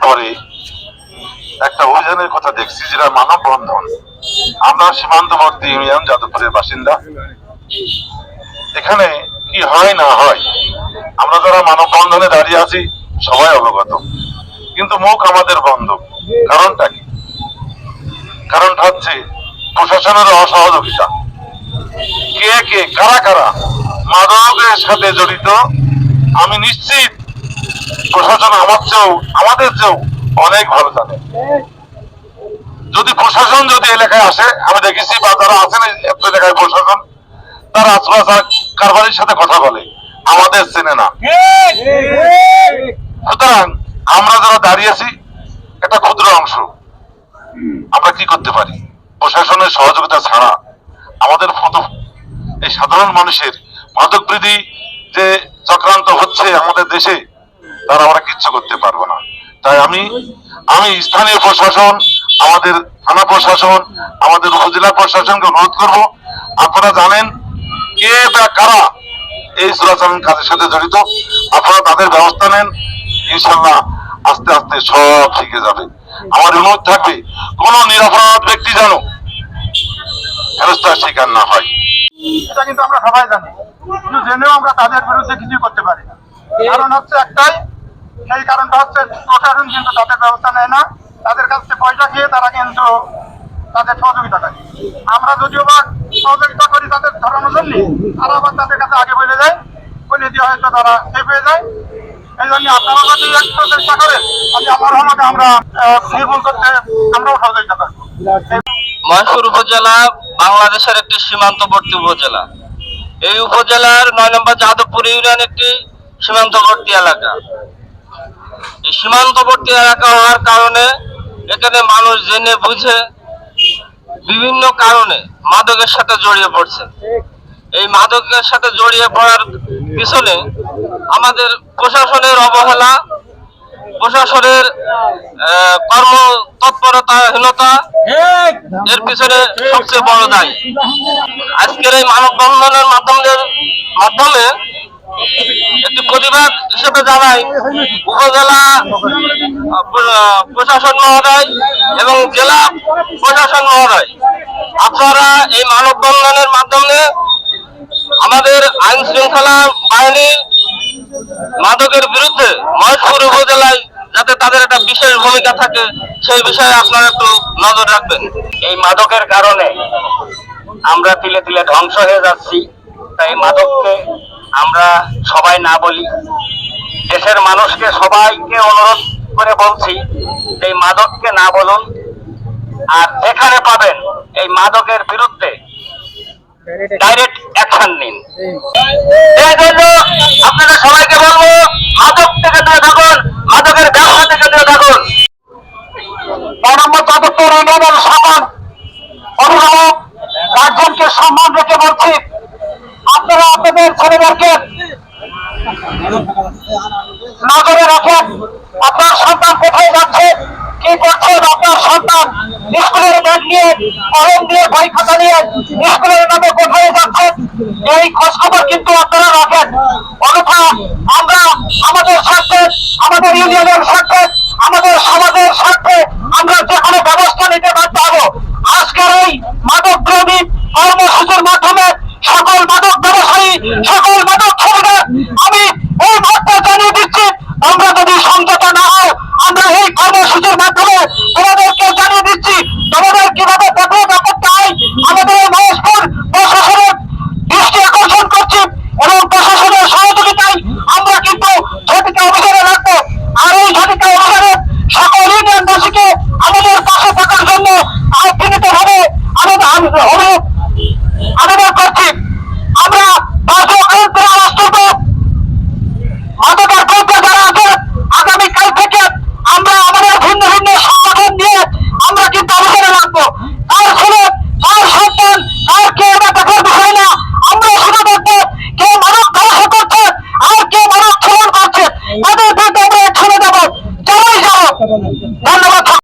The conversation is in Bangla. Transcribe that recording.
পরে একটা অভিযানের কথা দেখছি, যেটা মানববন্ধন। আমরা সীমান্তবর্তী ইউনিয়ন যাদবপুরের বাসিন্দা। এখানে কি হয় না হয়, আমরা যারা মানববন্ধনে দাঁড়িয়ে আছি সবাই অবগত, কিন্তু মুখ আমাদের বন্ধ। কারণটা কি? কারণটা হচ্ছে প্রশাসনের অসহযোগিতা। কে কে কারা কারা মাদকের সাথে জড়িত, আমি নিশ্চিত প্রশাসন আমাদের চেয়েও অনেক ভালো জানে। যদি প্রশাসন যদি এলাকায় আসে, আমি দেখেছি বা যারা আছেন এলাকায় প্রশাসন, তারা আশপাশ কারবারির সাথে কথা বলে, আমাদের চেনে না। সুতরাং আমরা যারা দাঁড়িয়েছি একটা ক্ষুদ্র অংশ, আমরা কি করতে পারি? প্রশাসনের সহযোগিতা ছাড়া আমাদের মতো এই সাধারণ মানুষের মাদকবৃদ্ধি যে চক্রান্ত হচ্ছে আমাদের দেশে, তার আমরা কিচ্ছু করতে পারবো না। তাই আমি স্থানীয় প্রশাসন, আমাদের থানা প্রশাসন, আমাদের উপজেলা প্রশাসনকে অনুরোধ করব, আপনারা জানেন কে বা কারা এই চোরাচালান কাজের সাথে জড়িত, আপনারা তাদের ব্যবস্থা নেন। ইনশাল্লাহ আস্তে আস্তে সব শিখে যাবে। আমার অনুরোধ থাকবে, কোন নিরাপরাধ ব্যক্তি যেন হেনস্থার শিকার না হয়। এটা কিন্তু আমরা সবাই জানি, কিন্তু জেনেও আমরা তাদের বিরুদ্ধে কিছু করতে পারি না। কারণ হচ্ছে একটাই, সেই কারণটা হচ্ছে প্রশাসন কিন্তু তাদের ব্যবস্থা নেয় না। তাদের কাছ থেকে পয়সা খেয়ে তারা কিন্তু তাদের সহযোগিতা করে। আমরা যদিও বা সহযোগিতা করি তাদের ধরানোর জন্য, তারা আবার তাদের কাছে আগে বলে দেয়, বলে দিয়ে হয়তো তারা সেফ হয়ে যায়। এই জন্য আপনারা যদি একটু চেষ্টা করেন, আমি আমার রহমতে আমরা নির্মূল করতে আমরাও সহযোগিতা করবো। মহেশপুর উপজেলা বাংলাদেশের একটি সীমান্তবর্তী উপজেলা। এই উপজেলার 9 নম্বর যাদবপুর ইউনিয়ন একটি সীমান্তবর্তী এলাকা। এই সীমান্তবর্তী এলাকা হওয়ার কারণে এখানে মানুষ জেনে বুঝে বিভিন্ন কারণে মাদকের সাথে জড়িয়ে পড়ছে। এই মাদকের সাথে জড়িয়ে পড়ার পিছনে আমাদের প্রশাসনের অবহেলা, প্রশাসনের কর্মতৎপরতাহীনতা এর পিছনে সবচেয়ে বড় দায়ী। আজকের এই মানববন্ধনের মাধ্যমে একটি প্রতিবাদ হিসেবে জানাই উপজেলা প্রশাসন মহোদয় এবং জেলা প্রশাসন মহোদয়, আপনারা এই মানববন্ধনের মাধ্যমে আমাদের আইন শৃঙ্খলা বাহিনী মাদকের বিরুদ্ধে মহেশপুর উপজেলায় যাতে তাদের একটা বিশেষ ভূমিকা থাকে, সেই বিষয়ে আপনারা একটু নজর রাখবেন। এই মাদকের কারণে আমরা তিলে তিলে ধ্বংস হয়ে যাচ্ছি। তাই মাদককে আমরা সবাই না বলি, দেশের মানুষকে সবাইকে অনুরোধ করে বলছি, এই মাদককে না বলুন। আর যেখানে পাবেন এই মাদকের বিরুদ্ধে ডাইরেক্ট অ্যাকশন নিন। এই জন্য আপনারা সবাইকে বলবো, মাদক থেকে দূরে থাকুন, মাদকের ব্যবসা থেকে দূরে থাকুন। যাদবপুর ইউনিয়নের সকল অভিভাবক গার্জেনকে সম্মান রেখে বলছি, আপনারা আপনাদের ছেলেদেরকে নজরে রাখেন। আপনার সন্তান কোথায় যাচ্ছে, কি করছে, আপনার সন্তান স্কুলের ব্যাগ নিয়ে, কলম দিয়ে, বই খাতা নিয়ে স্কুলের নামে কোথায় যাচ্ছে, এই খোঁজ খবর কিন্তু আপনারা রাখেন। অন্যথা আমরা আমাদের স্বার্থে, আমাদের ইউনিয়নের স্বার্থে, আমাদের সমাজের স্বার্থে আমরা যে কোনো ব্যবস্থা নিতে বাধ্য হবো। আজকের এই মাদক বিরোধী কর্মসূচির মাধ্যমে সকল মাদক ব্যবসায়ী, সকল মাদক শ্রমিকদের আমি এই মুহূর্তে জানিয়ে দিচ্ছি, আমরা যদি সংযত না হই, আমরা এই কর্মসূচির মাধ্যমে তোমাদের